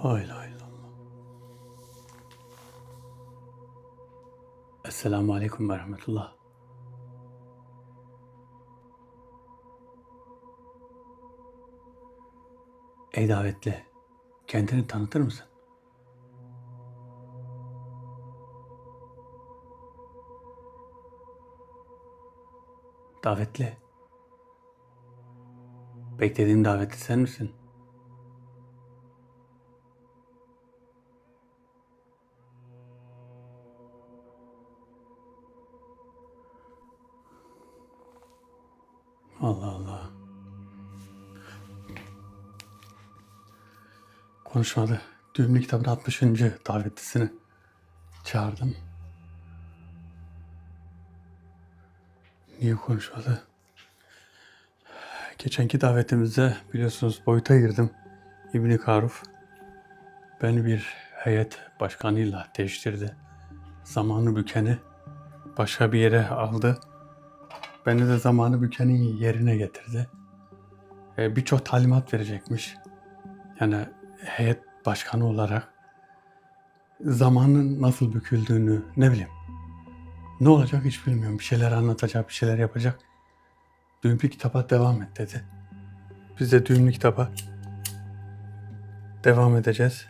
La ilahe illallah. Esselamu aleyküm ve rahmetullah. Ey davetli, kendini tanıtır mısın? Davetli, beklediğim davetli sen misin? Allah Allah. Konuşmadı. Düğümlü kitabın 60. davetlisini çağırdım. Niye konuşmadı? Geçenki davetimizde biliyorsunuz boyuta girdim. İbn Karuf beni bir heyet başkanıyla değiştirdi. Zamanı bükeni başka bir yere aldı. Beni de zamanı bükenin yerine getirdi. Birçok talimat verecekmiş. Yani heyet başkanı olarak zamanın nasıl büküldüğünü ne bileyim. Ne olacak hiç bilmiyorum. Bir şeyler anlatacak, bir şeyler yapacak. Düğümlü kitaba devam et dedi. Biz de düğümlü kitaba devam edeceğiz.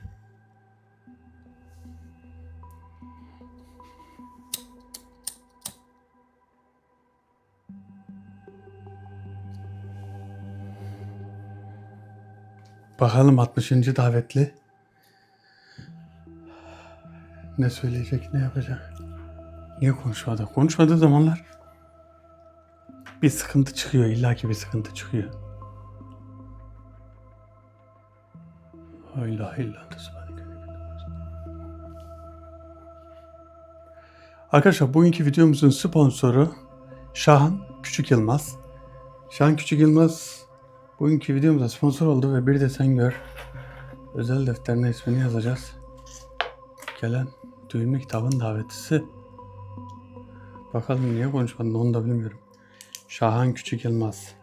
Bakalım 60. davetli ne söyleyecek, ne yapacak? Niye konuşmadı? Konuşmadığı zamanlar bir sıkıntı çıkıyor. İllaki bir sıkıntı çıkıyor. La ilahe illallah. Arkadaşlar bugünkü videomuzun sponsoru Şahan Küçük Yılmaz. Şahan Küçük Yılmaz bugünkü videomuza sponsor oldu ve bir de sen gör. Özel defterine ismini yazacağız. Gelen düğümlü kitabın davetlisi. Bakalım niye konuşmadın onu da bilmiyorum. Şahan Küçük Yılmaz.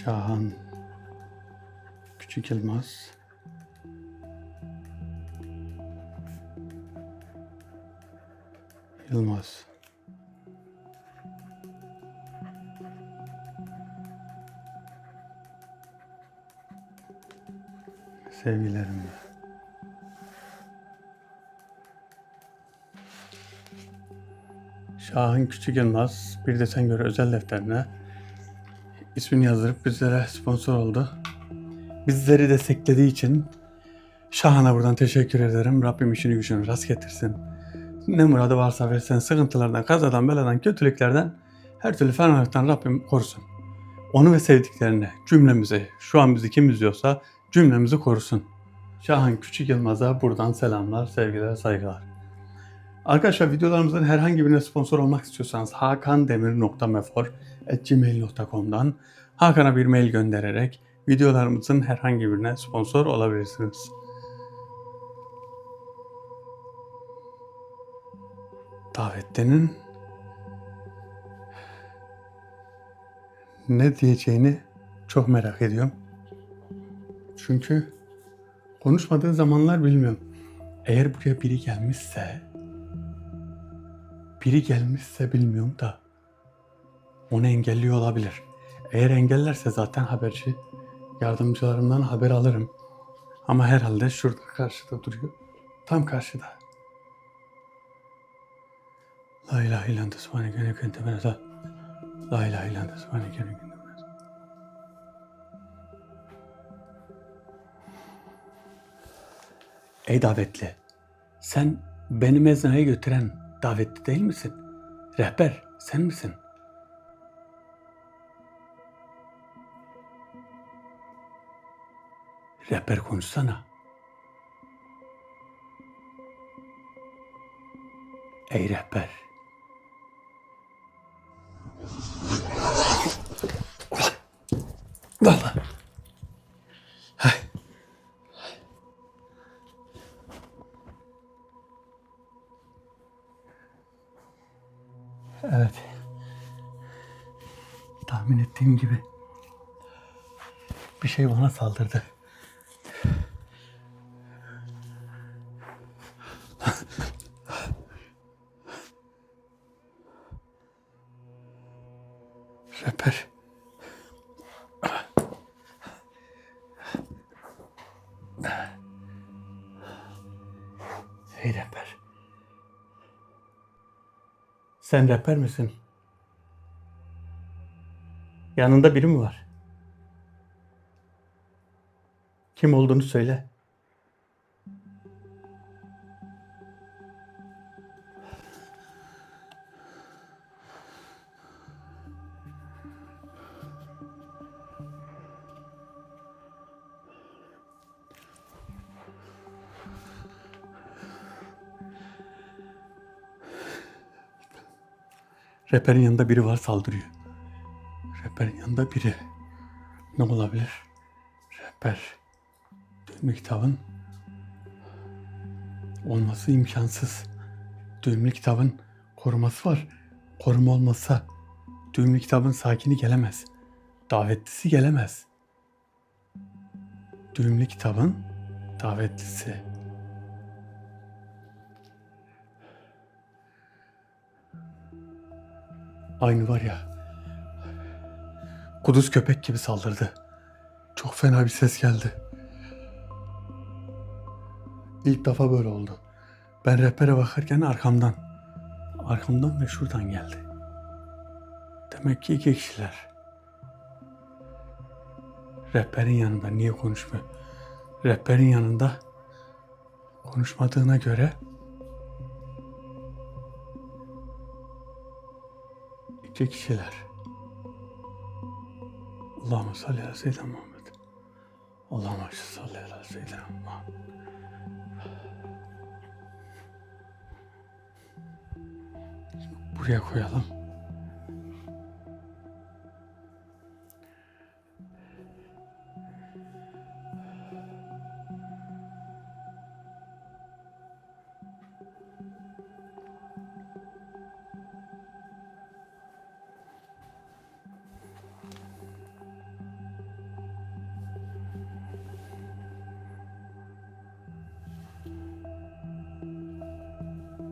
Şahan Küçük Yılmaz. Yılmaz. Sevgilerimle. Şahan Küçük Yılmaz bir de sen göre özel defterine ismini yazdırıp bizlere sponsor oldu. Bizleri desteklediği için Şahan'a buradan teşekkür ederim. Rabbim işini gücünü rast getirsin. Ne muradı varsa versin, sıkıntılardan, kazadan, beladan, kötülüklerden, her türlü fenalıktan Rabbim korusun. Onu ve sevdiklerini, cümlemizi, şu an bizi kim izliyorsa cümlemizi korusun. Şahan Küçük Yılmaz'a buradan selamlar, sevgiler, saygılar. Arkadaşlar videolarımızın herhangi birine sponsor olmak istiyorsanız hakandemir.mefor@gmail.com'dan Hakan'a bir mail göndererek videolarımızın herhangi birine sponsor olabilirsiniz. Davetlinin ne diyeceğini çok merak ediyorum. Çünkü konuşmadığı zamanlar bilmiyorum. Eğer buraya biri gelmişse bilmiyorum da onu engelliyor olabilir. Eğer engellerse zaten haberci yardımcılarımdan haber alırım. Ama herhalde şurada karşıda duruyor. Tam karşıda. La ilahe illallah subhaneke ve kente beneza. La ilahe illallah subhaneke ve kente beneza. Ey davetli, sen beni mezraya götüren davetli değil misin? Rehber sen misin? Rehber konuşsana. Ey rehber. Allah. Evet. Tahmin ettiğim gibi bir şey bana saldırdı. Rapper. Hey rapper. Sen rapper misin? Yanında biri mi var? Kim olduğunu söyle. Rapperin yanında biri var, saldırıyor. Rapperin yanında biri. Ne olabilir? Rapper. Düğümlü kitabın olması imkansız. Düğümlü kitabın koruması var. Koruma olmazsa düğümlü kitabın sakini gelemez. Davetlisi gelemez. Düğümlü kitabın davetlisi. Aynı var ya, kuduz köpek gibi saldırdı. Çok fena bir ses geldi. İlk defa böyle oldu. Ben rehbere bakarken arkamdan ve şuradan geldi. Demek ki 2 kişiler. Rehberin yanında niye konuşmuyor? Rehberin yanında konuşmadığına göre 2 kişiler. Allahümme salli ala seyyidina Muhammed. Allahümme salli ala seyyidina Muhammed. Buraya koyalım.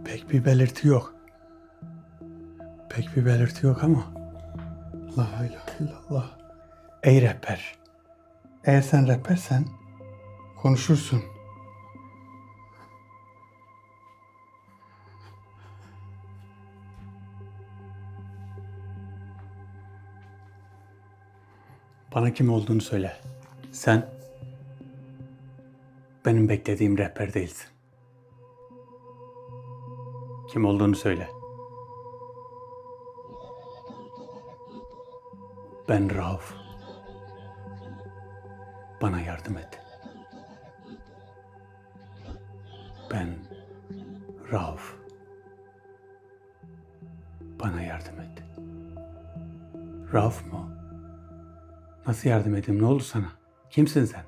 Pek bir belirti yok. Ama La ilahe illallah. Ey rehber. Eğer sen rehbersen konuşursun. Bana kim olduğunu söyle. Sen benim beklediğim rehber değilsin. Kim olduğunu söyle. Ben Rauf. Bana yardım et. Ben Rauf. Bana yardım et. Rauf mu? Nasıl yardım edeyim? Ne oldu sana? Kimsin sen?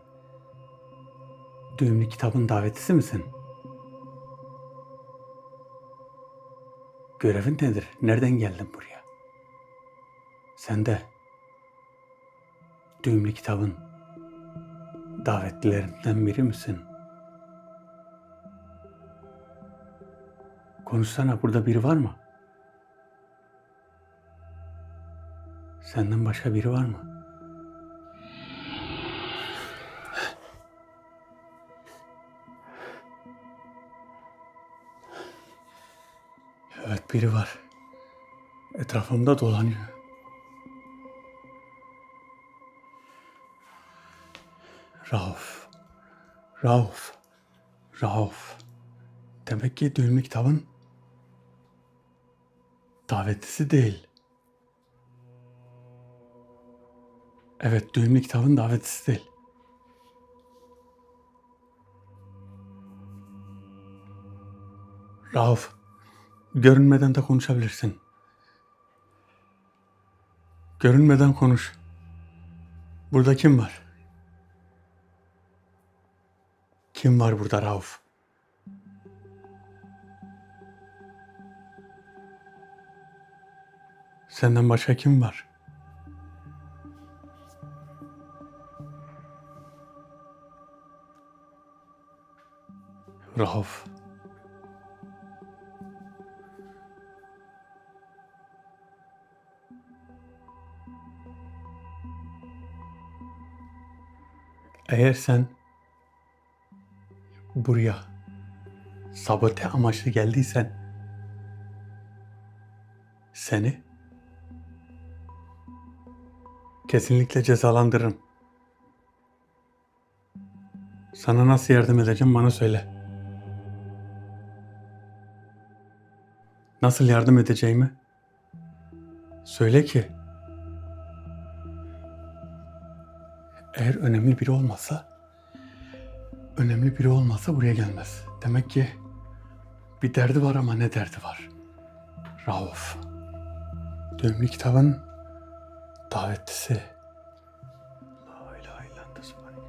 Düğümlü kitabın davetlisi misin? Görevin nedir? Nereden geldin buraya? Sen de düğümlü kitabın davetlilerinden biri misin? Konuşsana, burada biri var mı? Senden başka biri var mı? Evet, biri var. Etrafımda dolanıyor. Rauf. Rauf. Rauf. Demek ki düğümlü kitabın davetlisi değil. Evet, düğümlü kitabın davetlisi değil. Rauf, görünmeden de konuşabilirsin. Görünmeden konuş. Burada kim var? Kim var burada Rauf? Senden başka kim var? Rauf. Eğer sen buraya sabote amaçlı geldiysen seni kesinlikle cezalandırırım. Sana nasıl yardım edeceğim bana söyle. Nasıl yardım edeceğimi söyle ki eğer önemli biri olmasa buraya gelmez. Demek ki bir derdi var ama ne derdi var? Rauf. Düğümlü kitabın davetlisi. La ilahe illallah subhaneke.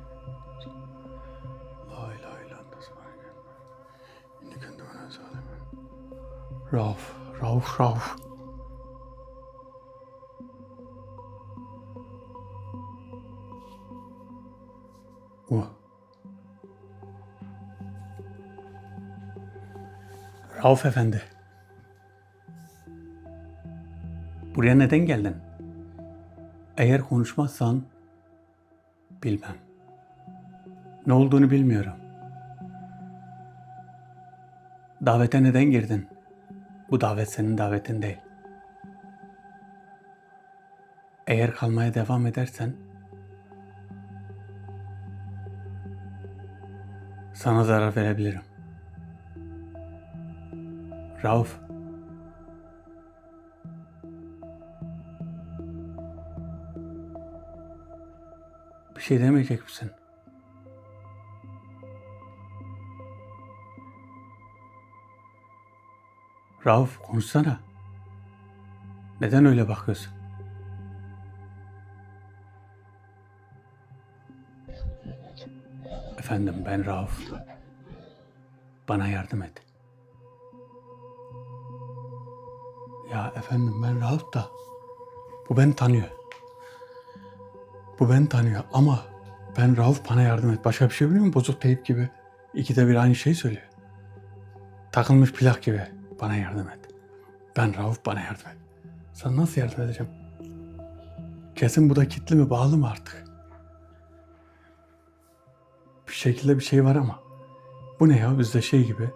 La ilahe illallah subhaneke. İnni kuntu minez zalimin. Rauf. O. Rauf Efendi. Buraya neden geldin? Eğer konuşmazsan bilmem. Ne olduğunu bilmiyorum. Davete neden girdin? Bu davet senin davetin değil. Eğer kalmaya devam edersen sana zarar verebilirim. Rauf. Bir şey demeyecek misin? Rauf konuşsana. Neden öyle bakıyorsun? Efendim ben Rauf. Bana yardım et. Ya efendim ben Rauf da bu beni tanıyor. Ama ben Rauf bana yardım et. Başka bir şey biliyor musun? Bozuk teyip gibi. İkide bir aynı şeyi söylüyor. Takılmış plak gibi. Bana yardım et. Ben Rauf bana yardım et. Sana nasıl yardım edeceğim? Kesin bu da kilitli mi bağlı mı artık? Bir şekilde bir şey var ama. Bu ne ya bizde şey gibi.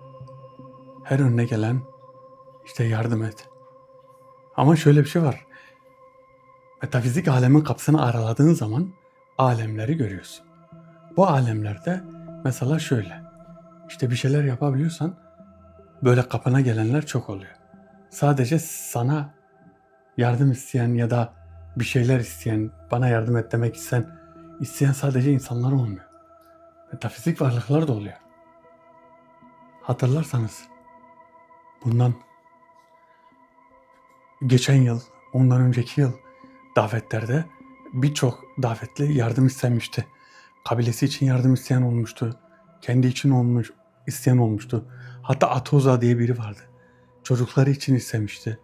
Her önüne gelen işte yardım et. Ama şöyle bir şey var. Metafizik alemin kapısını araladığın zaman alemleri görüyorsun. Bu alemlerde mesela şöyle. İşte bir şeyler yapabiliyorsan böyle kapına gelenler çok oluyor. Sadece sana yardım isteyen ya da bir şeyler isteyen, bana yardım et demek isteyen sadece insanlar olmuyor. Metafizik varlıklar da oluyor. Hatırlarsanız bundan geçen yıl, ondan önceki yıl davetlerde birçok davetli yardım istemişti. Kabilesi için yardım isteyen olmuştu. Kendi için isteyen olmuştu. Hatta Atoza diye biri vardı. Çocukları için istemişti.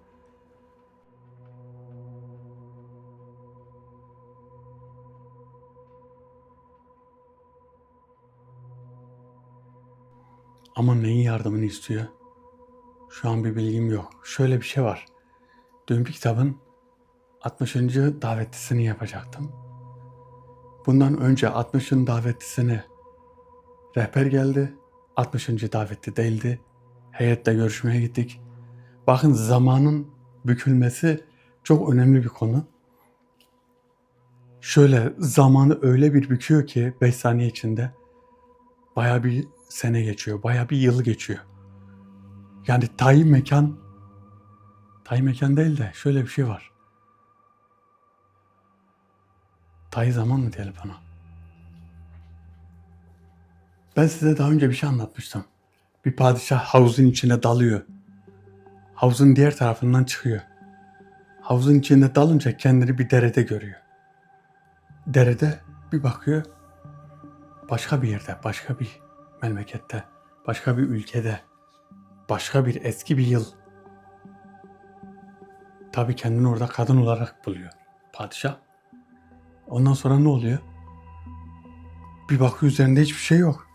Ama neyin yardımını istiyor? Şu an bir bilgim yok. Şöyle bir şey var. Dünkü kitabın 60. davetlisini yapacaktım. Bundan önce 60'ın davetlisine rehber geldi. 60. davetli değildi. Heyetle görüşmeye gittik. Bakın zamanın bükülmesi çok önemli bir konu. Şöyle zamanı öyle bir büküyor ki 5 saniye içinde baya bir sene geçiyor, baya bir yıl geçiyor. Yani tayin mekan değil de şöyle bir şey var. Tayin zaman mı diyelim bana? Ben size daha önce bir şey anlatmıştım. Bir padişah havuzun içine dalıyor. Havuzun diğer tarafından çıkıyor. Havuzun içinde dalınca kendini bir derede görüyor. Derede bir bakıyor, başka bir yerde, başka bir memlekette, başka bir ülkede, başka bir eski bir yıl. Tabii kendini orada kadın olarak buluyor padişah. Ondan sonra ne oluyor? Bir bakıyor üzerinde hiçbir şey yok.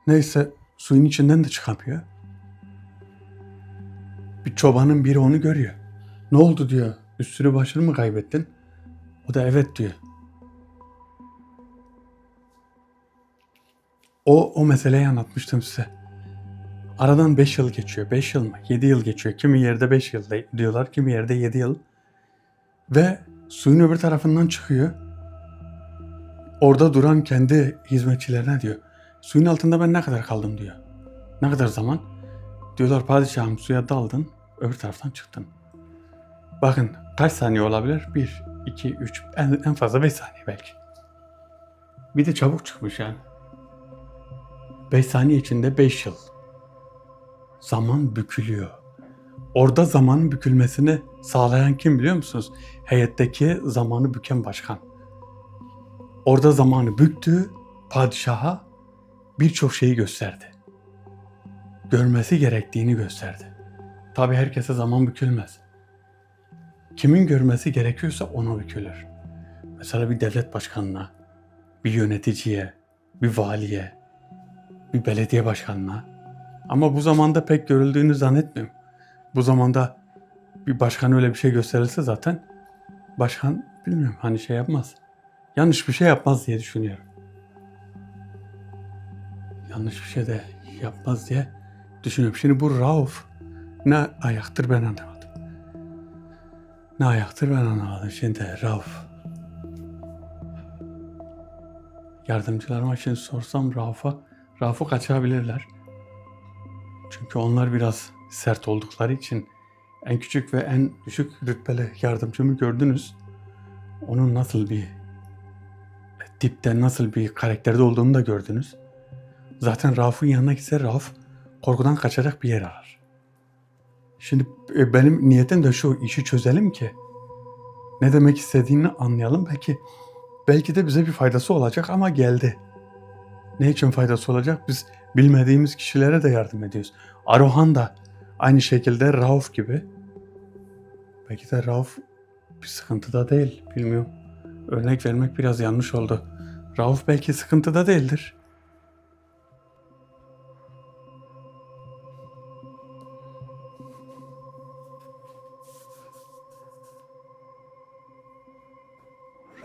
Neyse suyun içinden de çıkamıyor. Bir çobanın biri onu görüyor. Ne oldu diyor. Üstünü başını mı kaybettin? O da evet diyor. O meseleyi anlatmıştım size. Aradan 5 yıl geçiyor. 5 yıl mı? 7 yıl geçiyor. Kimi yerde 5 yıl diyorlar. Kimi yerde 7 yıl. Ve suyun öbür tarafından çıkıyor. Orada duran kendi hizmetçilerine diyor. Suyun altında ben ne kadar kaldım diyor. Ne kadar zaman? Diyorlar padişahım suya daldın. Öbür taraftan çıktın. Bakın kaç saniye olabilir? 1, 2, 3 en fazla 5 saniye belki. Bir de çabuk çıkmış yani. 5 saniye içinde 5 yıl. Zaman bükülüyor. Orada zamanın bükülmesini sağlayan kim biliyor musunuz? Heyetteki zamanı büken başkan. Orada zamanı büktü, padişaha birçok şeyi gösterdi. Görmesi gerektiğini gösterdi. Tabii herkese zaman bükülmez. Kimin görmesi gerekiyorsa ona bükülür. Mesela bir devlet başkanına, bir yöneticiye, bir valiye, bir belediye başkanına. Ama bu zamanda pek görüldüğünü zannetmiyorum. Bu zamanda bir başkan öyle bir şey gösterilse zaten başkan bilmiyorum hani şey yapmaz. Yanlış bir şey yapmaz diye düşünüyorum. Yanlış bir şey de yapmaz diye düşünüyorum. Şimdi bu Rauf ne ayaktır ben anlamadım. Ne ayaktır ben anlamadım. Şimdi Rauf. Yardımcılarıma şimdi sorsam Rauf'u kaçırabilirler. Çünkü onlar biraz sert oldukları için en küçük ve en düşük rütbeli yardımcımı gördünüz. Onun nasıl bir tipte, nasıl bir karakterde olduğunu da gördünüz. Zaten Rauf'un yanına gitse Rauf korkudan kaçacak bir yer arar. Şimdi benim niyetim de şu, işi çözelim ki ne demek istediğini anlayalım. Belki de bize bir faydası olacak ama geldi. Ne için faydası olacak? Biz bilmediğimiz kişilere de yardım ediyoruz. Arohan da aynı şekilde Rauf gibi. Belki de Rauf bir sıkıntıda değil, bilmiyorum. Örnek vermek biraz yanlış oldu. Rauf belki sıkıntıda değildir.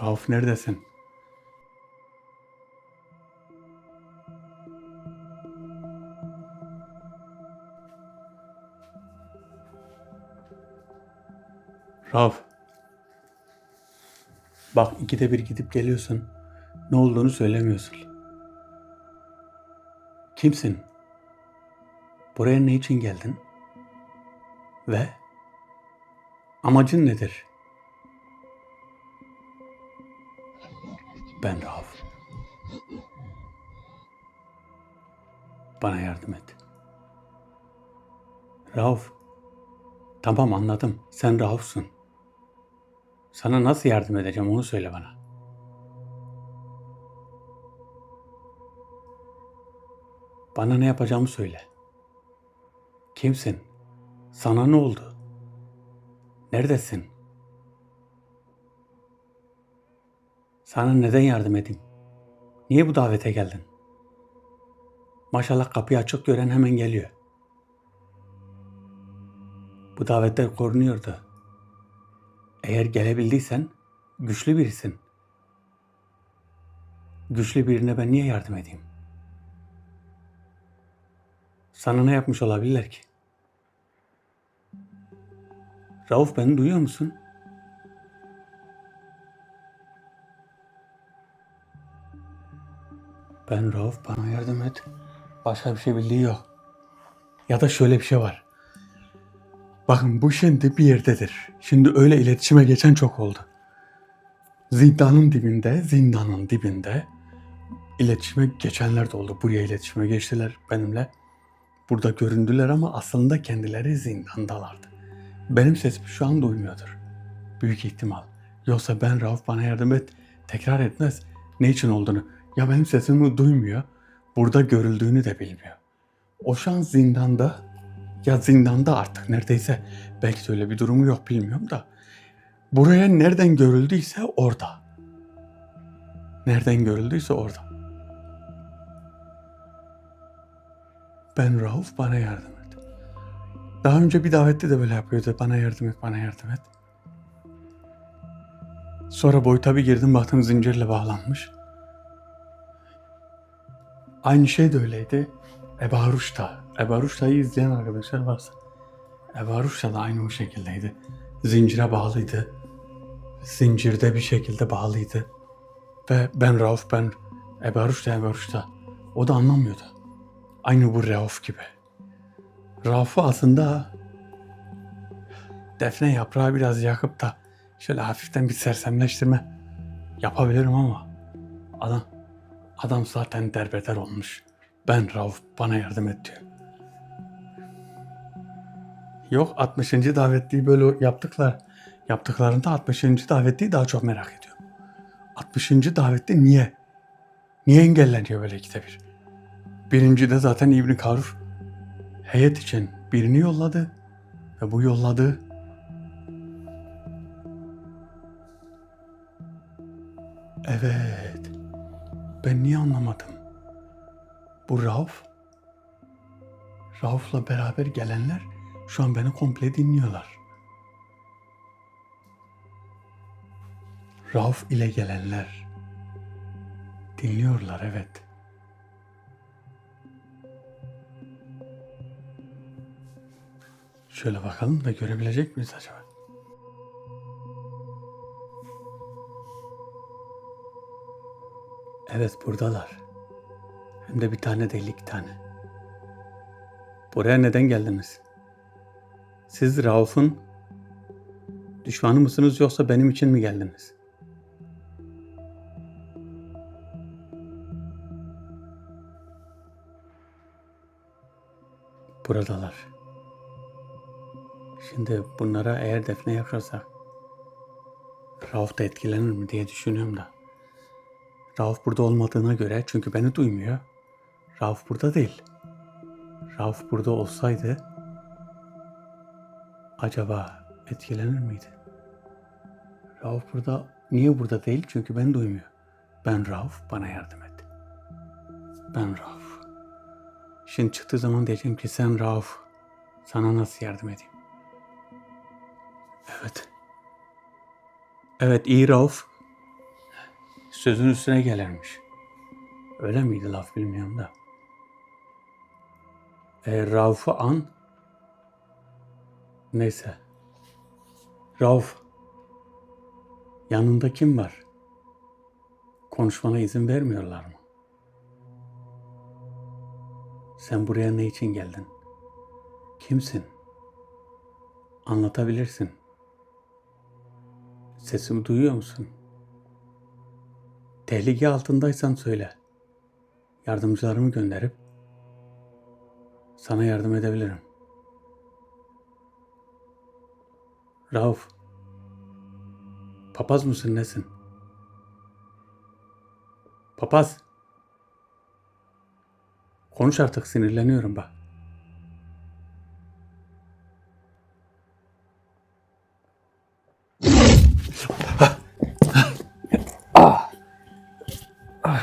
Rauf neredesin? Rauf, bak ikide bir gidip geliyorsun. Ne olduğunu söylemiyorsun. Kimsin? Buraya ne için geldin? Ve amacın nedir? Ben Rauf. Bana yardım et. Rauf, tamam anladım. Sen Rauf'sun. Sana nasıl yardım edeceğim onu söyle bana. Bana ne yapacağımı söyle. Kimsin? Sana ne oldu? Neredesin? Sana neden yardım edeyim? Niye bu davete geldin? Maşallah kapıyı açık gören hemen geliyor. Bu davetler korunuyordu. Eğer gelebildiysen güçlü birisin. Güçlü birine ben niye yardım edeyim? Sana ne yapmış olabilirler ki? Rauf beni duyuyor musun? Ben Rauf bana yardım et. Başka bir şey bildiği yok. Ya da şöyle bir şey var. Bakın bu şimdi bir yerdedir. Şimdi öyle iletişime geçen çok oldu. Zindanın dibinde iletişime geçenler de oldu. Buraya iletişime geçtiler benimle. Burada göründüler ama aslında kendileri zindandalardı. Benim sesimi şu an duymuyordur. Büyük ihtimal. Yoksa ben Rauf bana yardım et tekrar etmez. Ne için olduğunu. Ya benim sesimi duymuyor. Burada görüldüğünü de bilmiyor. O şu an zindanda. Ya zindanda artık neredeyse. Belki de öyle bir durumu yok bilmiyorum da. Buraya nereden görüldüyse orada. Nereden görüldüyse orada. Ben Rauf bana yardım et. Daha önce bir davette de böyle yapıyordu. Bana yardım et, bana yardım et. Sonra boyuta bir girdim baktım zincirle bağlanmış. Aynı şey de öyleydi. Eba Ruşta. Eba Ruşta'yı izleyen arkadaşlar varsa. Eba Ruşta da aynı o şekildeydi. Zincire bağlıydı. Zincirde bir şekilde bağlıydı. Ve ben Rauf, ben Eba Ruşta, Eba Ruşta. O da anlamıyordu. Aynı bu Rauf gibi. Rauf'u aslında defne yaprağı biraz yakıp da şöyle hafiften bir sersemleştirme yapabilirim ama adam zaten derbeder olmuş. Ben Rauf, bana yardım et diyor. Yok 60. davetliyi böyle yaptıklarında 60. davetliyi daha çok merak ediyorum. 60. davetli niye? Niye engelleniyor böyle ikide bir? Birinci de zaten İbn Karuf heyet için birini yolladı ve bu yolladığı evet, ben niye anlamadım? Bu Rauf'la beraber gelenler şu an beni komple dinliyorlar. Rauf ile gelenler dinliyorlar, evet. Şöyle bakalım da görebilecek miyiz acaba? Evet, buradalar. Hem de bir tane değil, 2 tane. Buraya neden geldiniz? Siz Rauf'un düşmanı mısınız yoksa benim için mi geldiniz? Buradalar. Şimdi bunlara eğer defne yakarsak Rauf da etkilenir mi diye düşünüyorum da. Rauf burada olmadığına göre, çünkü beni duymuyor. Rauf burada değil. Rauf burada olsaydı acaba etkilenir miydi? Rauf niye burada değil? Çünkü beni duymuyor. Ben Rauf, bana yardım et. Ben Rauf. Şimdi çıktığı zaman diyeceğim ki sen Rauf, sana nasıl yardım edeyim? Evet. Evet, iyi Rauf sözün üstüne gelirmiş. Öyle miydi laf, bilmiyorum da. Rauf'u an. Neyse. Rauf, yanında kim var? Konuşmana izin vermiyorlar mı? Sen buraya ne için geldin? Kimsin? Anlatabilirsin. Sesimi duyuyor musun? Tehlike altındaysan söyle. Yardımcılarımı gönderip sana yardım edebilirim. Rauf, papaz mısın, nesin? Papaz, konuş artık, sinirleniyorum bak. Ay.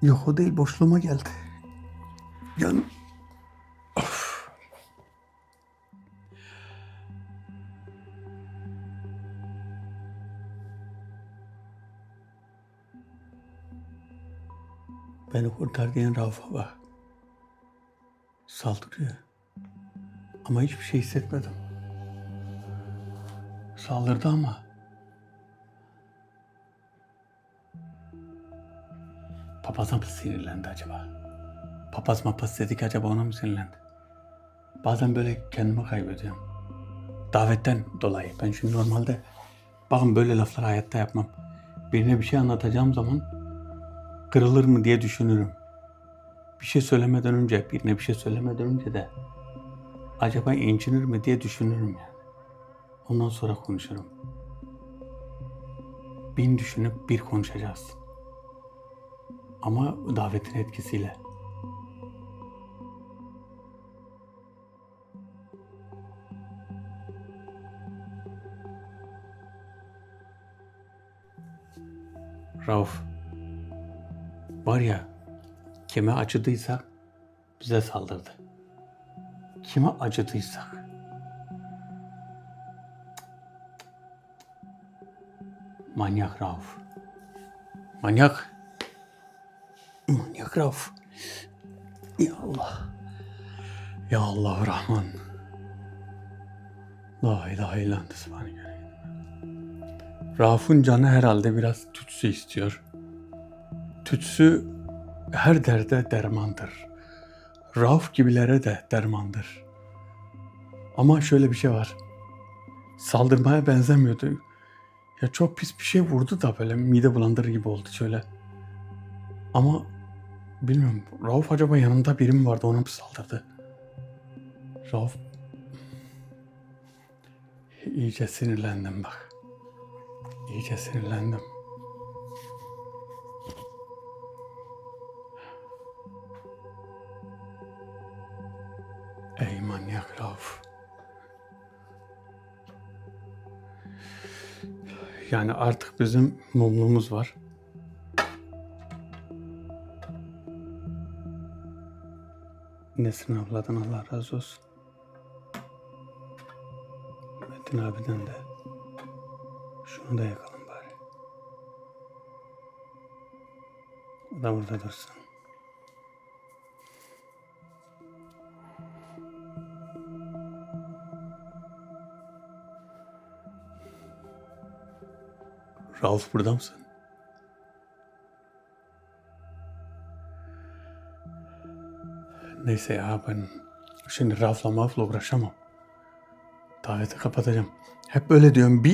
Yok, o değil, boşluğuma geldi. Yani beni kurtar diyen Rauf'a bak. Saldırıyor. Ama hiçbir şey hissetmedim. Saldırdı ama. Papaza mı sinirlendi acaba? Papaz mapaz dedik, acaba ona mı sinirlendi? Bazen böyle kendimi kaybediyorum. Davetten dolayı. Ben şimdi normalde bakın böyle lafları hayatta yapmam. Birine bir şey anlatacağım zaman kırılır mı diye düşünürüm. Birine bir şey söylemeden önce de acaba incinir mi diye düşünürüm yani. Ondan sonra konuşurum. 1000 düşünüp 1 konuşacağız. Ama davetin etkisiyle. Rauf, Var ya, kime acıdıysak bize saldırdı. Kime acıdıysak. Manyak Rauf. Manyak. Manyak Rauf. Ya Allah. Ya Allah Rahman. La ilahe illallah. Rauf'un canı herhalde biraz tütsü istiyor. Tütsü her derde dermandır. Rauf gibilere de dermandır. Ama şöyle bir şey var. Saldırmaya benzemiyordu. Ya çok pis bir şey vurdu da böyle mide bulandırır gibi oldu şöyle. Ama bilmiyorum. Rauf acaba yanında biri mi vardı, ona mı saldırdı? Rauf, iyice sinirlendim bak. İyice sinirlendim. Ey manyak Rauf. Yani artık bizim mumluğumuz var. Nesrin abladan Allah razı olsun. Metin abiden de. Şunu da yakalım bari. O da burada dursun. Rauf, burada mısın? Neyse ya, ben şimdi Rauf'la uğraşamam. Daveti kapatacağım. Hep böyle diyorum,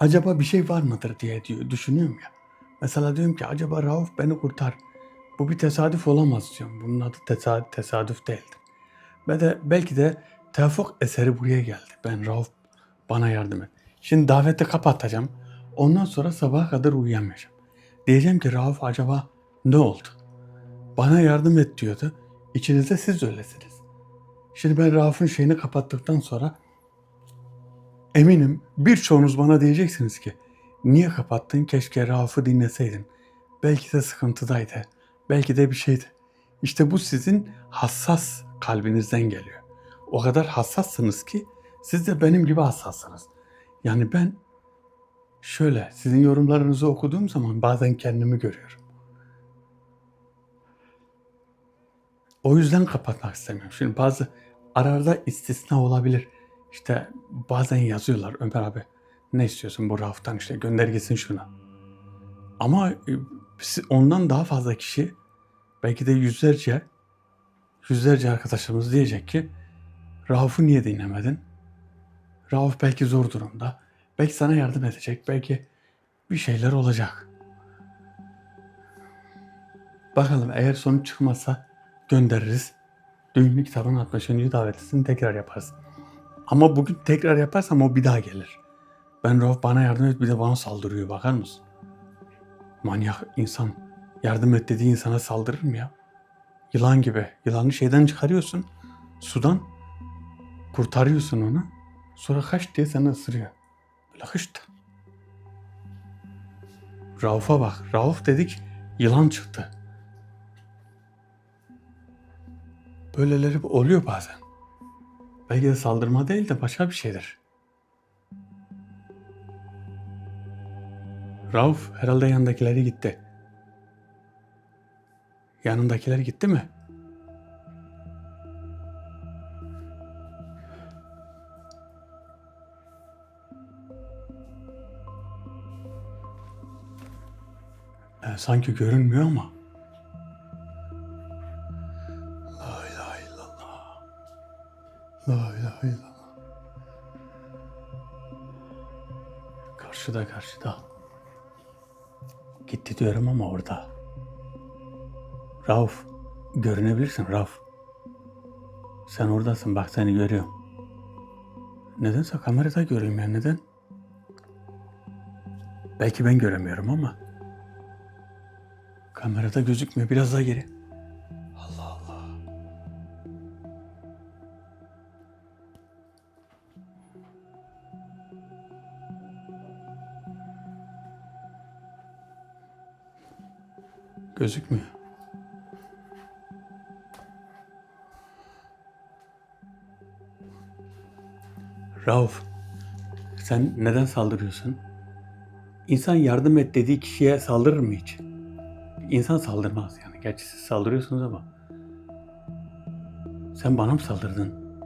acaba bir şey var mıdır diye düşünüyorum ya. Mesela diyorum ki acaba Rauf beni kurtar. Bu bir tesadüf olamaz diyorum. Bunun adı tesadüf değildir. Ve de belki de tevfik eseri buraya geldi. Rauf, bana yardım et. Şimdi daveti kapatacağım. Ondan sonra sabaha kadar uyuyamayacağım. Diyeceğim ki Rauf acaba ne oldu? Bana yardım et diyordu. İçinizde siz öylesiniz. Şimdi ben Rauf'un şeyini kapattıktan sonra eminim birçoğunuz bana diyeceksiniz ki niye kapattın, keşke Rauf'u dinleseydin. Belki de sıkıntıdaydı. Belki de bir şeydi. İşte bu sizin hassas kalbinizden geliyor. O kadar hassassınız ki siz de benim gibi hassassınız. Yani ben şöyle sizin yorumlarınızı okuduğum zaman bazen kendimi görüyorum. O yüzden kapatmak istemiyorum. Şimdi bazı arada istisna olabilir. İşte bazen yazıyorlar, Ömer abi ne istiyorsun bu Rauf'tan, işte gönder gitsin şuna. Ama ondan daha fazla kişi, belki de yüzlerce arkadaşımız diyecek ki Rauf'u niye dinlemedin? Rauf belki zor durumda. Belki sana yardım edecek. Belki bir şeyler olacak. Bakalım, eğer sonuç çıkmazsa göndeririz. Düğünlü kitabın 60. davetlisini tekrar yaparız. Ama bugün tekrar yaparsam o bir daha gelir. Rauf bana yardım et, bir de bana saldırıyor, bakar mısın? Manyak insan yardım et dediği insana saldırır mı ya? Yılan gibi. Yılanı şeyden çıkarıyorsun. Sudan kurtarıyorsun onu. Sonra kaç diye seni ısırıyor. Böyle hışt. Rauf'a bak. Rauf dedik, yılan çıktı. Böyleleri oluyor bazen. Belki de saldırma değil de başka bir şeydir. Rauf herhalde yanındakileri gitti. Yanındakiler gitti mi? Sanki görünmüyor ama. La ilahe illallah. La ilahe illallah. Karşıda. Gitti diyorum ama orada. Rauf, görünebilirsin Rauf. Sen oradasın, bak seni görüyorum. Nedense kamerada görüyorum ya, neden? Belki ben göremiyorum ama. Kamerada gözükmüyor, biraz daha geri. Allah Allah. Gözükmüyor. Rauf, sen neden saldırıyorsun? İnsan yardım et dediği kişiye saldırır mı hiç? İnsan saldırmaz yani. Gerçi siz saldırıyorsunuz ama. Sen bana mı saldırdın?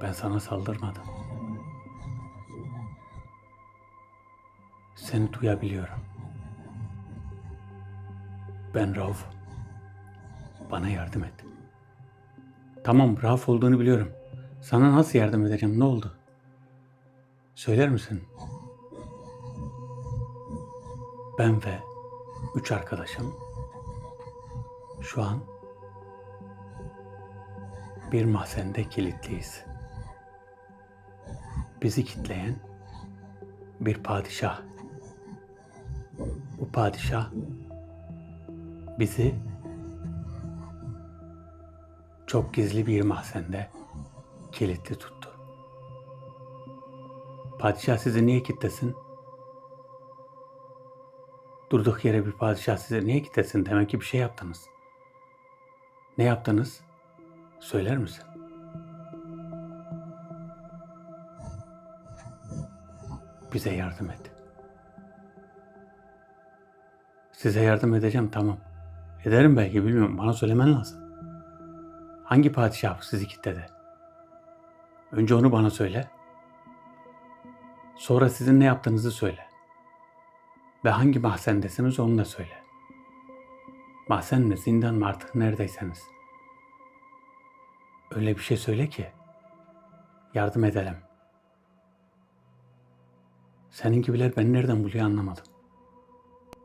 Ben sana saldırmadım. Seni duyabiliyorum. Ben Rauf. Bana yardım et. Tamam, Rauf olduğunu biliyorum. Sana nasıl yardım edeceğim? Ne oldu? Söyler misin? Ben ve 3 arkadaşım şu an bir mahzende kilitliyiz. Bizi kitleyen bir padişah. Bu padişah bizi çok gizli bir mahzende kilitli tuttu. Padişah sizi niye kilitlesin? Durduk yere bir padişah sizi niye kilitlesin? Demek ki bir şey yaptınız. Ne yaptınız? Söyler misin? Bize yardım et. Size yardım edeceğim, tamam. Ederim belki, bilmiyorum. Bana söylemen lazım. Hangi padişah sizi kilitledi? Önce onu bana söyle. Sonra sizin ne yaptığınızı söyle. Ve hangi mahzendesiniz onu da söyle. Mahzen mi, zindan mı, artık neredeyseniz. Öyle bir şey söyle ki yardım edelim. Senin gibiler beni nereden buluyor anlamadım.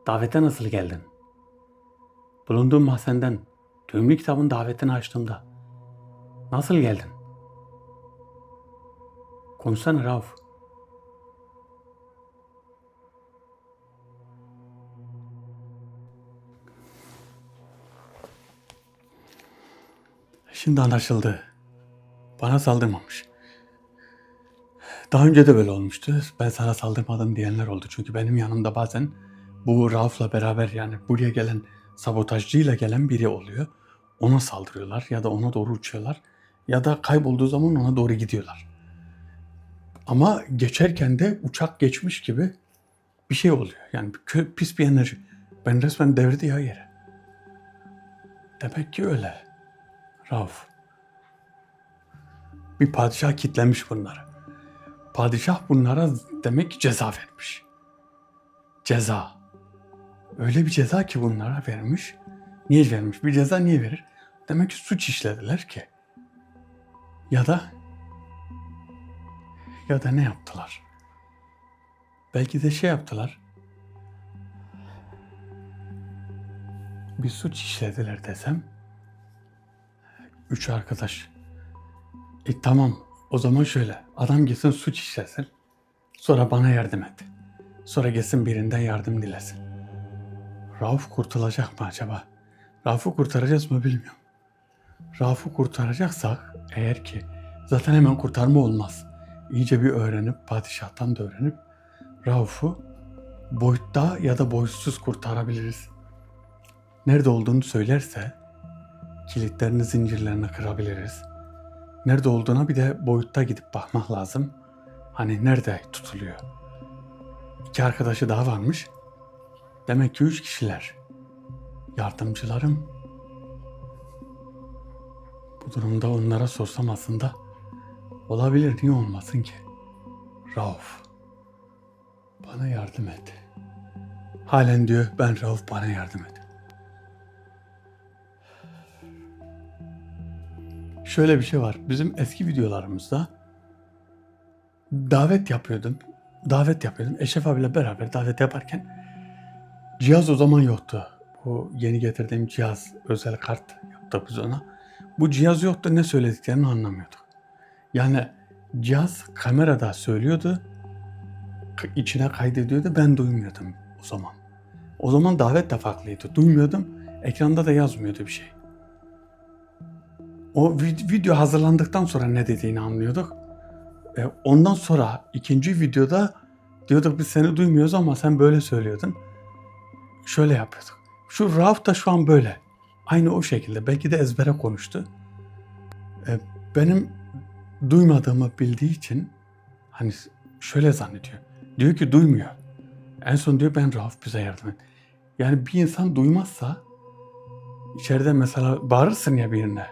Davete nasıl geldin? Bulunduğum mahzenden düğümlü kitabın davetini açtığımda nasıl geldin? Konuşsana Rauf. Şimdi anlaşıldı. Bana saldırmamış. Daha önce de böyle olmuştu. Ben sana saldırmadım diyenler oldu. Çünkü benim yanımda bazen bu Rauf'la beraber, yani buraya gelen, sabotajcıyla gelen biri oluyor. Ona saldırıyorlar ya da ona doğru uçuyorlar. Ya da kaybolduğu zaman ona doğru gidiyorlar. Ama geçerken de uçak geçmiş gibi bir şey oluyor. Yani pis bir enerji. Ben resmen devirdi ya yere. Demek ki öyle. Rauf. Bir padişah kitlemiş bunları. Padişah bunlara demek ki ceza vermiş. Ceza. Öyle bir ceza ki bunlara vermiş. Niye vermiş? Bir ceza niye verir? Demek ki suç işlediler ki. Ya da ne yaptılar? Belki de şey yaptılar. Bir suç işlediler desem. 3 arkadaş. Tamam, o zaman şöyle. Adam gitsin suç işlesin. Sonra bana yardım et. Sonra gitsin birinden yardım dilesin. Rauf kurtulacak mı acaba? Rauf'u kurtaracağız mı bilmiyorum. Rauf'u kurtaracaksak eğer ki, zaten hemen kurtarma olmaz. İyice bir öğrenip, padişahtan da öğrenip Rauf'u boyutta ya da boyutsuz kurtarabiliriz. Nerede olduğunu söylerse kilitlerini, zincirlerini kırabiliriz. Nerede olduğuna bir de boyutta gidip bakmak lazım. Hani nerede tutuluyor? 2 arkadaşı daha varmış. Demek ki 3 kişiler. Yardımcılarım. Bu durumda onlara sorsam aslında olabilir, niye olmasın ki? Rauf, bana yardım et. Halen diyor, ben Rauf, bana yardım et. Şöyle bir şey var. Bizim eski videolarımızda davet yapıyordum. Eşref abiyle beraber davet yaparken cihaz o zaman yoktu. Bu yeni getirdiğim cihaz, özel kart yaptık biz ona. Bu cihaz yoktu, ne söylediklerini anlamıyorduk. Yani cihaz kamerada söylüyordu, içine kaydediyordu, ben duymuyordum o zaman. O zaman davet de farklıydı, duymuyordum, ekranda da yazmıyordu bir şey. O video hazırlandıktan sonra ne dediğini anlıyorduk. Ondan sonra ikinci videoda Diyorduk biz seni duymuyoruz ama sen böyle söylüyordun. Şöyle yapıyorduk. Şu Rauf da şu an böyle. Aynı o şekilde. Belki de ezbere konuştu. Benim duymadığımı bildiği için hani şöyle zannediyor. Diyor ki duymuyor. En son diyor ben Rauf bize yardım et. Yani bir insan duymazsa içeride mesela bağırırsın ya birine.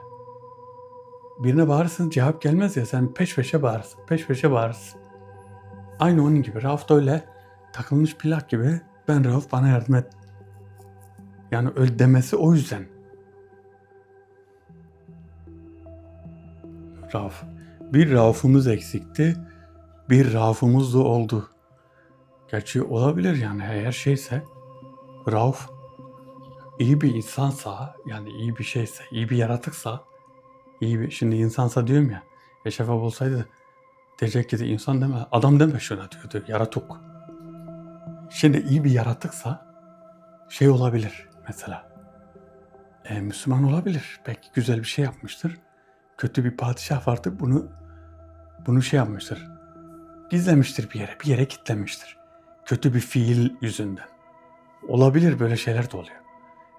Birine bağırırsın cevap gelmez ya sen peş peşe bağırırsın. Peş peşe bağırırsın. Aynı onun gibi. Rauf da öyle takılmış plak gibi ben Rauf bana yardım et. Yani öyle demesi o yüzden. Rauf. Bir Rauf'umuz eksikti. Bir Rauf'umuz da oldu. Gerçi olabilir yani eğer şeyse Rauf iyi bir insansa yani iyi bir şeyse, iyi bir yaratıksa şimdi insansa diyorum ya Eşref abi olsaydı diyecek ki de insan deme adam deme şuna diyordu yaratık. Şimdi iyi bir yaratıksa şey olabilir mesela Müslüman olabilir belki güzel bir şey yapmıştır. Kötü bir padişah vardır bunu şey yapmıştır. Gizlemiştir bir yere kilitlemiştir. Kötü bir fiil yüzünden. Olabilir böyle şeyler de oluyor.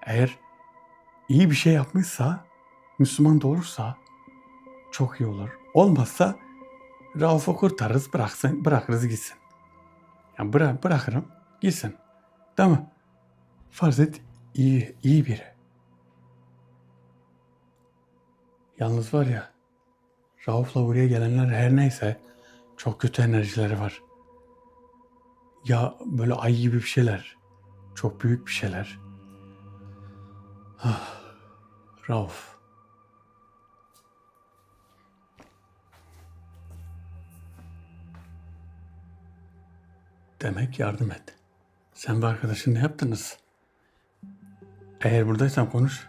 Eğer iyi bir şey yapmışsa, Müslüman da olursa çok iyi olur. Olmazsa Rauf'u kurtarırız, bırakırız gitsin. Yani bırakırım, gitsin. Değil mi? Farz et iyi biri. Yalnız var ya, Rauf'la buraya gelenler her neyse çok kötü enerjileri var. Ya böyle ay gibi bir şeyler. Çok büyük bir şeyler. Rauf. Demek yardım et. Sen ve arkadaşın ne yaptınız? Eğer buradaysan konuş.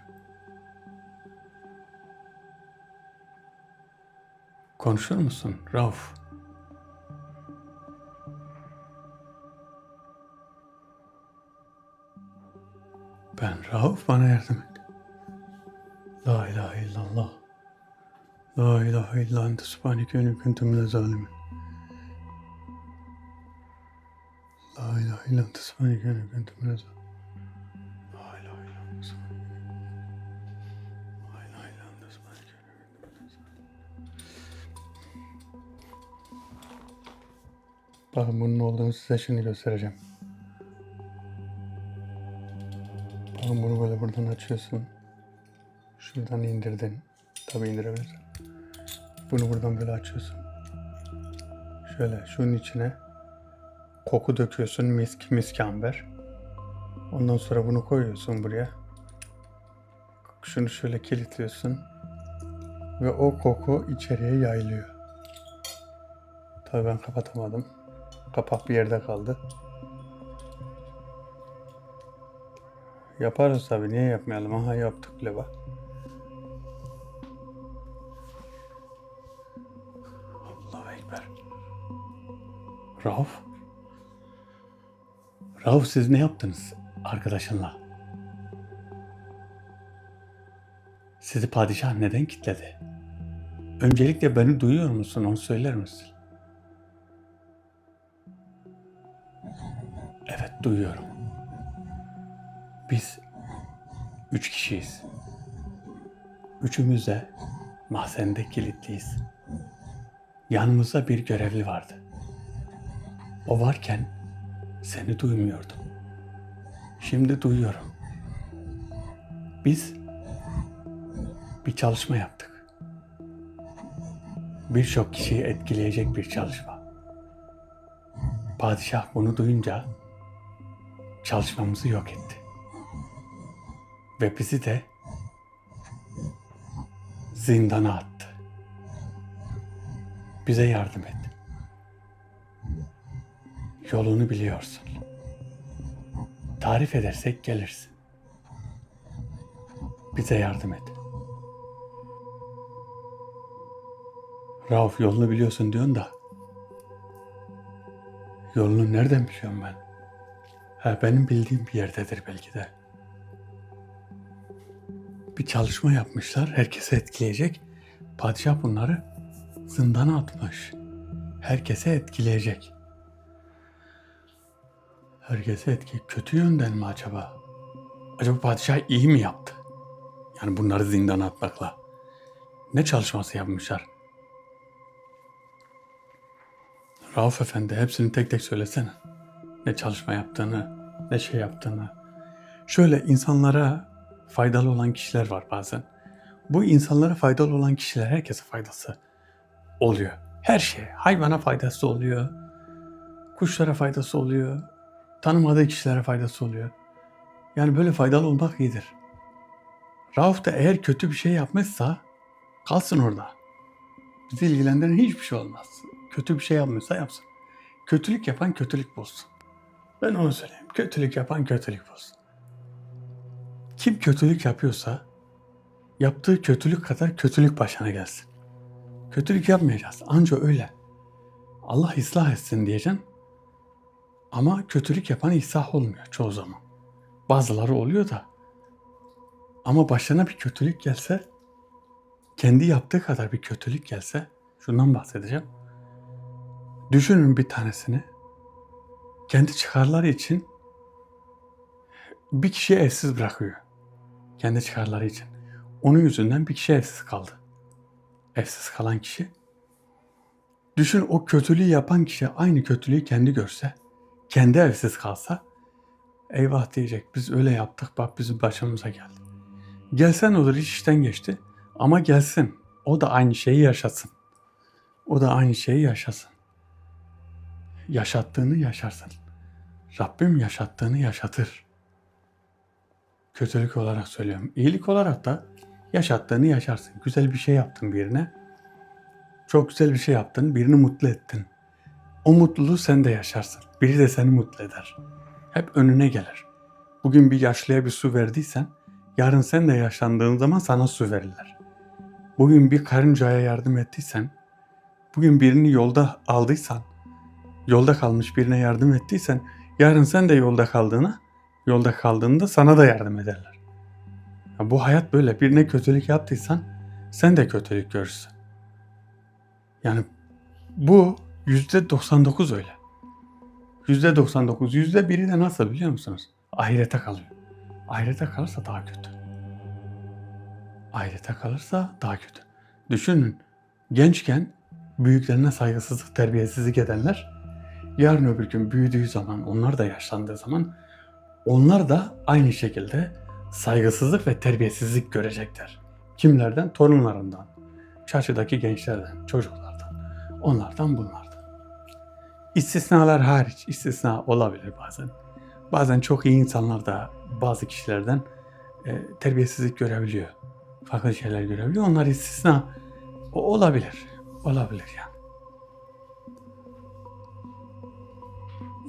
Konuşur musun Rauf? Ben Rauf bana yardım et. La ilahe illallah. La ilahe illa ente subhaneke inni kuntu minez zalimin. La ilahe illa ente subhaneke inni kuntu minez zalimin. La ilahe illa ente subhaneke. La ilahe illa ente subhaneke inni kuntu minez zalimin. Bakın bunun olduğunu size şimdi göstereceğim. Bakın bunu böyle buradan açıyorsun. Şuradan indirdin. Tabii indirebilirsin. Bunu buradan böyle açıyorsun. Şöyle şunun içine koku döküyorsun. Misk amber. Ondan sonra bunu koyuyorsun buraya. Şunu şöyle kilitliyorsun. Ve o koku içeriye yayılıyor. Tabii ben kapatamadım. Kapak bir yerde kaldı. Yaparız tabii. Niye yapmayalım? Aha yaptık bile bak. Allahu Ekber. Rauf. Rauf siz ne yaptınız arkadaşınla? Sizi padişah neden kilitledi? Öncelikle beni duyuyor musun? Onu söyler misin? Evet duyuyorum. Biz 3 kişiyiz. Üçümüz de mahzende kilitliyiz. Yanımızda bir görevli vardı. O varken seni duymuyordum. Şimdi duyuyorum. Biz bir çalışma yaptık. Birçok kişiyi etkileyecek bir çalışma. Padişah bunu duyunca çalışmamızı yok etti. Ve bizi de zindana attı. Bize yardım et. Yolunu biliyorsun. Tarif edersek gelirsin. Bize yardım et. Rauf yolunu biliyorsun diyorsun da yolunu nereden biliyorum ben? Benim bildiğim bir yerdedir belki de. Bir çalışma yapmışlar, herkese etkileyecek. Padişah bunları zindana atmış. Herkese etkileyecek. Herkese etki kötü yönden mi acaba? Acaba padişah iyi mi yaptı? Yani bunları zindana atmakla. Ne çalışması yapmışlar? Rauf Efendi hepsini tek tek söylesene. Ne çalışma yaptığını, ne şey yaptığını. Şöyle insanlara faydalı olan kişiler var bazen. Bu insanlara faydalı olan kişiler herkese faydası oluyor. Her şey. Hayvana faydası oluyor. Kuşlara faydası oluyor. Tanımadığı kişilere faydası oluyor. Yani böyle faydalı olmak iyidir. Rauf da eğer kötü bir şey yapmışsa kalsın orada. Bizi ilgilendiren hiçbir şey olmaz. Kötü bir şey yapmışsa yapsın. Kötülük yapan kötülük bulsun. Ben onu söyleyeyim. Kötülük yapan kötülük bulsun. Kim kötülük yapıyorsa yaptığı kötülük kadar kötülük başına gelsin. Kötülük yapmayacağız. Anca öyle. Allah ıslah etsin diyeceksin. Ama kötülük yapan ıslah olmuyor çoğu zaman. Bazıları oluyor da. Ama başına bir kötülük gelse, kendi yaptığı kadar bir kötülük gelse, şundan bahsedeceğim. Düşünün bir tanesini. Kendi çıkarları için bir kişiyi evsiz bırakıyor. Kendi çıkarları için. Onun yüzünden bir kişi evsiz kaldı. Evsiz kalan kişi. Düşün o kötülüğü yapan kişi aynı kötülüğü kendi görse, kendi evsiz kalsa, eyvah diyecek biz öyle yaptık bak bizim başımıza geldi. Gelsen olur iş işten geçti ama gelsin o da aynı şeyi yaşasın. O da aynı şeyi yaşasın. Yaşattığını yaşarsın. Rabbim yaşattığını yaşatır. Kötülük olarak söylüyorum. İyilik olarak da yaşattığını yaşarsın. Güzel bir şey yaptın birine. Çok güzel bir şey yaptın. Birini mutlu ettin. O mutluluğu sen de yaşarsın. Biri de seni mutlu eder. Hep önüne gelir. Bugün bir yaşlıya bir su verdiysen, yarın sen de yaşlandığın zaman sana su verirler. Bugün bir karıncaya yardım ettiysen, bugün birini yolda aldıysan, yolda kalmış birine yardım ettiysen, yarın sen de yolda kaldığında sana da yardım ederler. Ya bu hayat böyle. Birine kötülük yaptıysan, sen de kötülük görürsün. Yani bu %99 öyle. %99, %1'i de nasıl biliyor musunuz? Ahirete kalıyor. Ahirete kalırsa daha kötü. Ahirete kalırsa daha kötü. Düşünün, gençken büyüklerine saygısızlık, terbiyesizlik edenler, yarın öbür gün büyüdüğü zaman, onlar da yaşlandığı zaman, onlar da aynı şekilde saygısızlık ve terbiyesizlik görecekler. Kimlerden? Torunlarından, çarşıdaki gençlerden, çocuklardan, onlardan bunlardan. İstisnalar hariç, istisna olabilir bazen. Bazen çok iyi insanlar da bazı kişilerden terbiyesizlik görebiliyor. Farklı şeyler görebiliyor. Onlar istisna olabilir. Olabilir yani.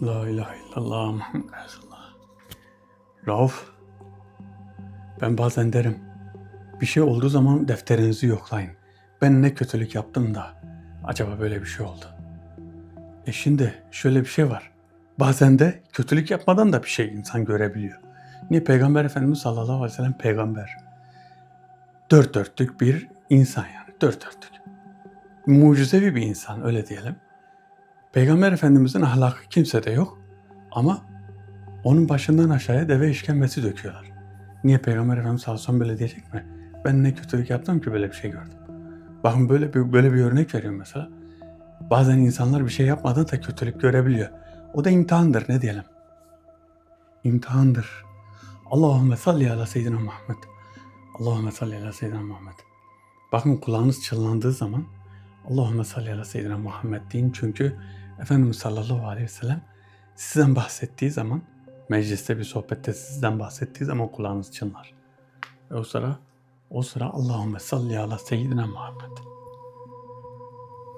La ilahe illallah Muhammed Resulullah. Rauf, ben bazen derim, bir şey olduğu zaman defterinizi yoklayın. Ben ne kötülük yaptım da acaba böyle bir şey oldu. Şimdi şöyle bir şey var. Bazen de kötülük yapmadan da bir şey insan görebiliyor. Niye? Peygamber Efendimiz sallallahu aleyhi ve sellem peygamber. Dört dörtlük bir insan yani. Dört dörtlük. Mucizevi bir insan öyle diyelim. Peygamber Efendimizin ahlakı kimsede yok. Ama onun başından aşağıya deve işkembesi döküyorlar. Niye? Peygamber Efendimiz sallallahu aleyhi ve sellem böyle diyecek mi? Ben ne kötülük yaptım ki böyle bir şey gördüm. Bakın böyle bir örnek veriyorum mesela. Bazen insanlar bir şey yapmadan da kötülük görebiliyor. O da imtihandır, ne diyelim. İmtihandır. Allahümme salli ala seyyidina Muhammed. Allahümme salli ala seyyidina Muhammed. Bakın kulağınız çınlandığı zaman Allahümme salli ala seyyidina Muhammed deyin. Çünkü Efendimiz sallallahu aleyhi ve sellem sizden bahsettiği zaman, mecliste bir sohbette sizden bahsettiği zaman kulağınız çınlar. Ve o sıra Allahümme salli ala seyyidina Muhammed.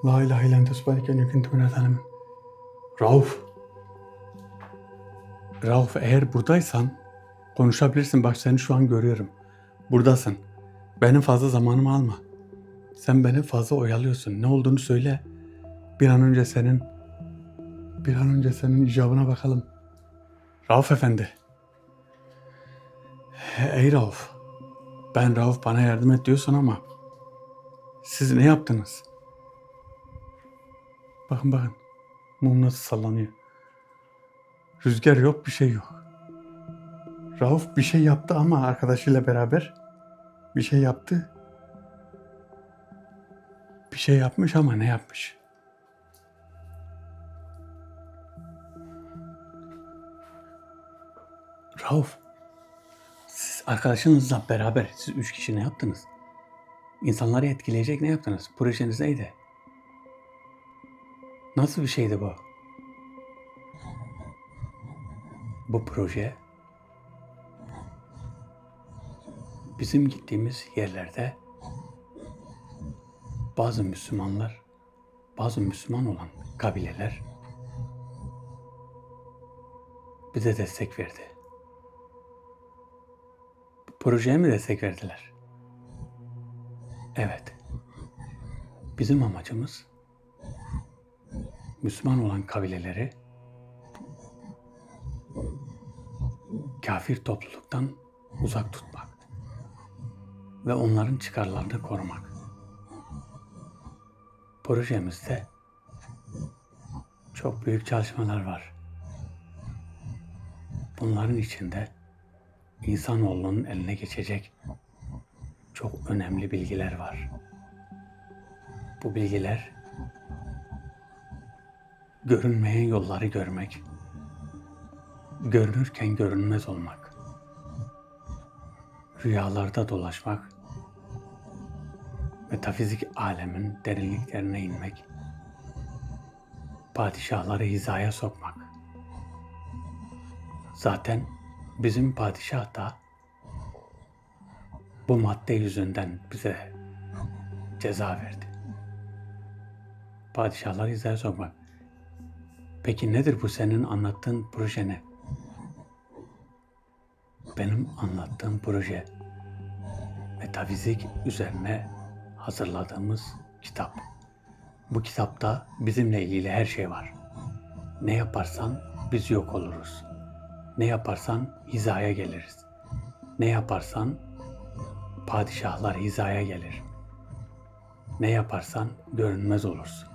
La ilahe illallah tesbihken yüküntü minel Rauf, eğer buradaysan konuşabilirsin. Bak seni şu an görüyorum. Buradasın. Benim fazla zamanımı alma. Sen beni fazla oyalıyorsun. Ne olduğunu söyle. Bir an önce senin icabına bakalım. Rauf Efendi. Ey Rauf. Ben Rauf bana yardım et diyorsun ama siz ne yaptınız? Bakın. Mum nasıl sallanıyor. Rüzgar yok, bir şey yok. Rauf bir şey yaptı ama arkadaşıyla beraber bir şey yaptı. Bir şey yapmış ama ne yapmış? Rauf, siz arkadaşınızla beraber, siz 3 kişi ne yaptınız? İnsanları etkileyecek ne yaptınız? Projeniz neydi? Nasıl bir şeydi bu? Bu proje bizim gittiğimiz yerlerde bazı Müslümanlar, bazı Müslüman olan kabileler bize destek verdi. Bu projeye mi destek verdiler? Evet. Bizim amacımız Müslüman olan kabileleri kafir topluluktan uzak tutmak ve onların çıkarlarını korumak. Projemizde çok büyük çalışmalar var. Bunların içinde insanoğlunun eline geçecek çok önemli bilgiler var. Bu bilgiler görünmeyen yolları görmek, görünürken görünmez olmak, rüyalarda dolaşmak, metafizik alemin derinliklerine inmek, padişahları hizaya sokmak. Zaten bizim padişah da bu madde yüzünden bize ceza verdi. Padişahları hizaya sokmak. Peki nedir bu senin anlattığın proje ne? Benim anlattığım proje metafizik üzerine hazırladığımız kitap. Bu kitapta bizimle ilgili her şey var. Ne yaparsan biz yok oluruz. Ne yaparsan hizaya geliriz. Ne yaparsan padişahlar hizaya gelir. Ne yaparsan görünmez olursun.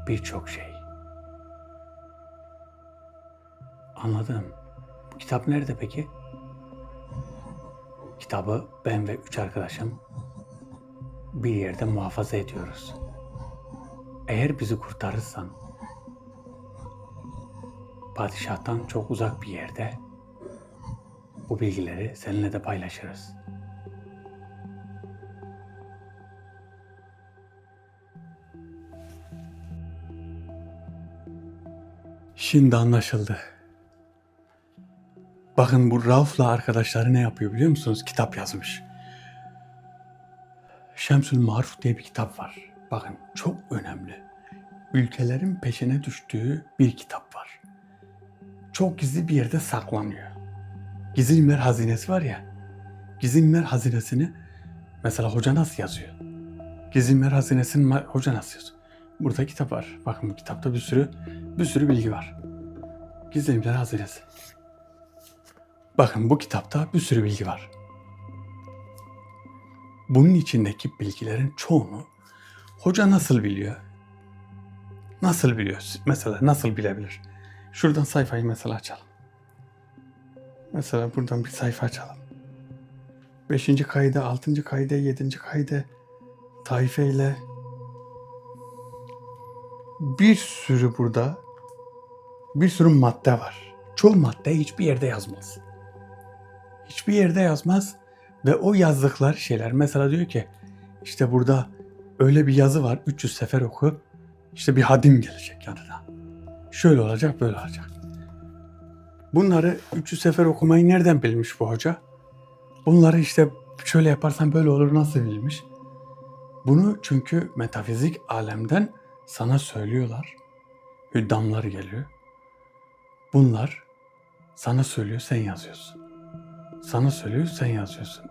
Birçok şey. Anladım. Bu kitap nerede peki? Kitabı ben ve 3 arkadaşım bir yerde muhafaza ediyoruz. Eğer bizi kurtarırsan padişahtan çok uzak bir yerde bu bilgileri seninle de paylaşırız. Şimdi anlaşıldı. Bakın bu Rauf'la arkadaşları ne yapıyor biliyor musunuz? Kitap yazmış. Şemsül Maruf diye bir kitap var. Bakın çok önemli. Ülkelerin peşine düştüğü bir kitap var. Çok gizli bir yerde saklanıyor. Gizemler hazinesi var ya. Gizemler hazinesini mesela hoca nasıl yazıyor? Gizemler hazinesini hoca nasıl yazıyor? Burada kitap var. Bakın bu kitapta bir sürü bilgi var. Gizemler hazinesi. Bakın bu kitapta bir sürü bilgi var. Bunun içindeki bilgilerin çoğunu hoca nasıl biliyor? Nasıl biliyor? Mesela nasıl bilebilir? Şuradan sayfayı mesela açalım. Mesela buradan bir sayfa açalım. 5. kaide, 6. kaide, 7. kaide, taife ile bir sürü burada bir sürü madde var. Çoğu madde hiçbir yerde yazmaz. Hiçbir yerde yazmaz ve o yazdıkları şeyler mesela diyor ki işte burada öyle bir yazı var 300 sefer oku işte bir hadim gelecek yanına. Şöyle olacak böyle olacak. Bunları 300 sefer okumayı nereden bilmiş bu hoca? Bunları işte şöyle yaparsan böyle olur nasıl bilmiş? Bunu çünkü metafizik alemden sana söylüyorlar. Hüddamlar geliyor. Bunlar sana söylüyor sen yazıyorsun. Sana söylüyor sen yazıyorsun.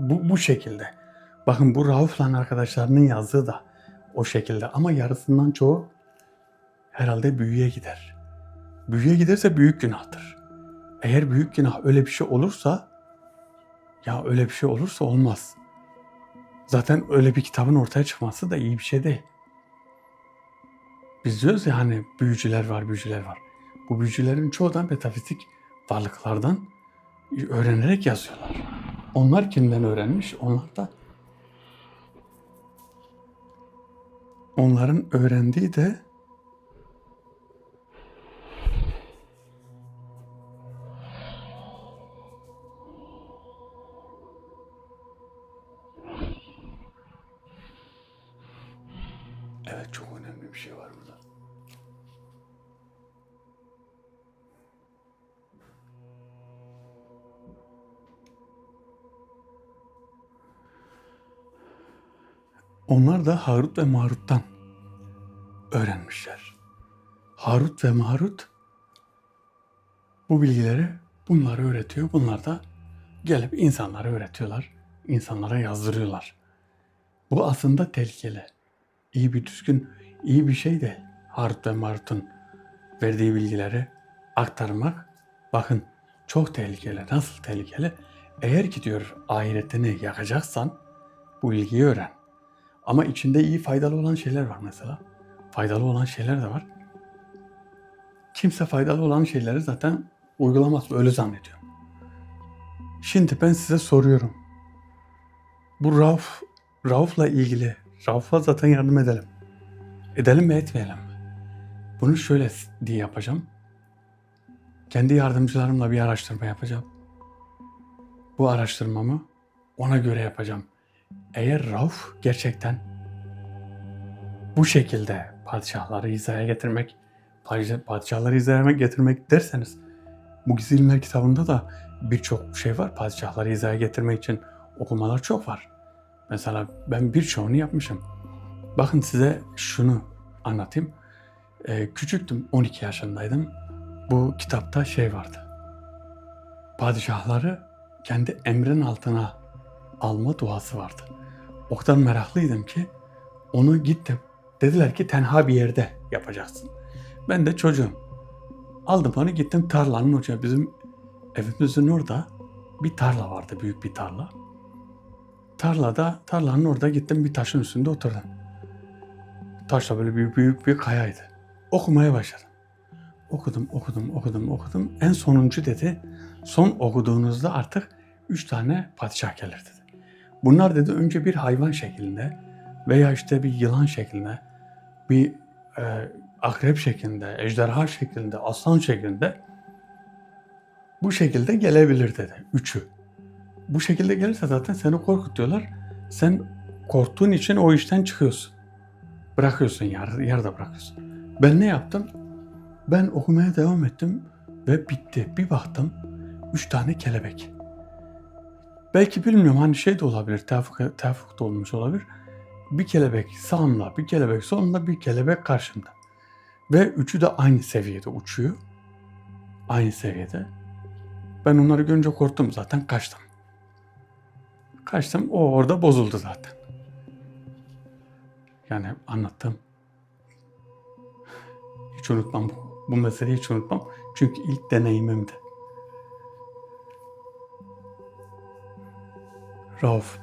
Bu şekilde. Bakın bu Rauf'la arkadaşlarının yazdığı da o şekilde ama yarısından çoğu herhalde büyüye gider. Büyüye giderse büyük günahtır. Eğer büyük günah öyle bir şey olursa öyle bir şey olursa olmaz. Zaten öyle bir kitabın ortaya çıkması da iyi bir şey değil. Biz diyoruz ya hani büyücüler var. Bu büyücülerin çoğu da metafizik varlıklardan öğrenerek yazıyorlar. Onlar kimden öğrenmiş? Onlar da onların öğrendiği de evet, çok önemli bir şey var burada. Onlar da Harut ve Marut'tan öğrenmişler. Harut ve Marut bu bilgileri bunlara öğretiyor. Bunlar da gelip insanlara öğretiyorlar. İnsanlara yazdırıyorlar. Bu aslında tehlikeli. İyi bir düzgün, iyi bir şey de Harut ve Marut'un verdiği bilgileri aktarmak, bakın, çok tehlikeli. Nasıl tehlikeli? Eğer ki diyor ahiretini yakacaksan bu bilgiyi öğren. Ama içinde iyi, faydalı olan şeyler var mesela. Faydalı olan şeyler de var. Kimse faydalı olan şeyleri zaten uygulamaz. Öyle zannediyorum. Şimdi ben size soruyorum. Bu Rauf'la ilgili, Rauf'a zaten yardım edelim. Edelim mi, etmeyelim mi? Bunu şöyle diye yapacağım. Kendi yardımcılarımla bir araştırma yapacağım. Bu araştırmamı ona göre yapacağım. Eğer Rauf gerçekten bu şekilde padişahları hizaya getirmek derseniz, bu Gizli İlmler kitabında da birçok şey var. Padişahları hizaya getirmek için okumalar çok var. Mesela ben birçoğunu yapmışım. Bakın size şunu anlatayım. Küçüktüm, 12 yaşındaydım. Bu kitapta şey vardı. Padişahları kendi emrin altına alma duası vardı. O kadar meraklıydım ki onu gittim. Dediler ki tenha bir yerde yapacaksın. Ben de çocuğum. Aldım onu, gittim tarlanın ucuna. Bizim evimizin orada bir tarla vardı, büyük bir tarla. Tarlanın orada gittim, bir taşın üstünde oturdum. Taş da böyle büyük bir kayaydı. Okumaya başladım. Okudum. En sonuncu dedi, son okuduğunuzda artık 3 tane padişah gelir dedi. Bunlar dedi önce bir hayvan şeklinde veya işte bir yılan şeklinde, bir akrep şeklinde, ejderha şeklinde, aslan şeklinde, bu şekilde gelebilir dedi. 3'ü. Bu şekilde gelirse zaten seni korkutuyorlar. Sen korktuğun için o işten çıkıyorsun. Bırakıyorsun, yarıda bırakıyorsun. Ben ne yaptım? Ben okumaya devam ettim ve bitti. Bir baktım 3 tane kelebek. Belki bilmiyorum, hani şey de olabilir, tevfik de olmuş olabilir. Bir kelebek sağımda, bir kelebek solumda, bir kelebek karşımda. Ve üçü de aynı seviyede uçuyor. Aynı seviyede. Ben onları görünce korktum, zaten kaçtım. O orada bozuldu zaten. Yani anlattım. Hiç unutmam bu meseleyi, hiç unutmam. Çünkü ilk deneyimimdi.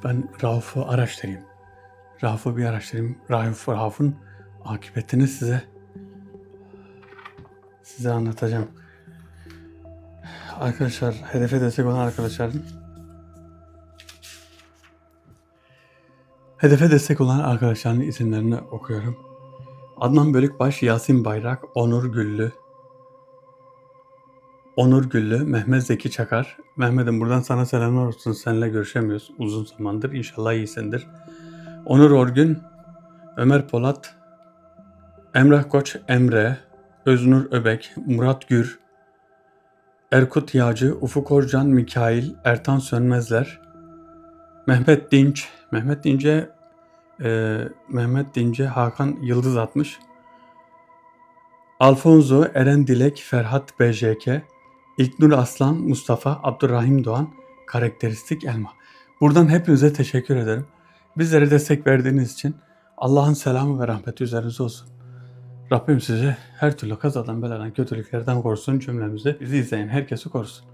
Ben Rauf'u araştırayım. Rauf'un akıbetini size anlatacağım. Arkadaşlar, hedefe destek olan arkadaşların isimlerini okuyorum. Adnan Bölükbaş, Yasin Bayrak, Onur Güllü, Mehmet Zeki Çakar. Mehmet'im, buradan sana selamlar olsun. Seninle görüşemiyoruz uzun zamandır. İnşallah iyisindir. Onur Orgün, Ömer Polat, Emrah Koç, Emre, Öznur Öbek, Murat Gür, Erkut Yağcı, Ufuk Orcan, Mikail, Ertan Sönmezler, Mehmet Dince, Hakan Yıldız atmış, Alfonso, Eren Dilek, Ferhat BJK, İlknur Aslan, Mustafa, Abdurrahim Doğan, Karakteristik Elma. Buradan hepinize teşekkür ederim. Bizlere destek verdiğiniz için Allah'ın selamı ve rahmeti üzerinize olsun. Rabbim sizi her türlü kazadan, beladan, kötülüklerden korusun, cümlemizi, bizi izleyen herkesi korusun.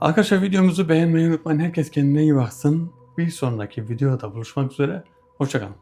Arkadaşlar, videomuzu beğenmeyi unutmayın. Herkes kendine iyi baksın. Bir sonraki videoda buluşmak üzere. Hoşça kalın.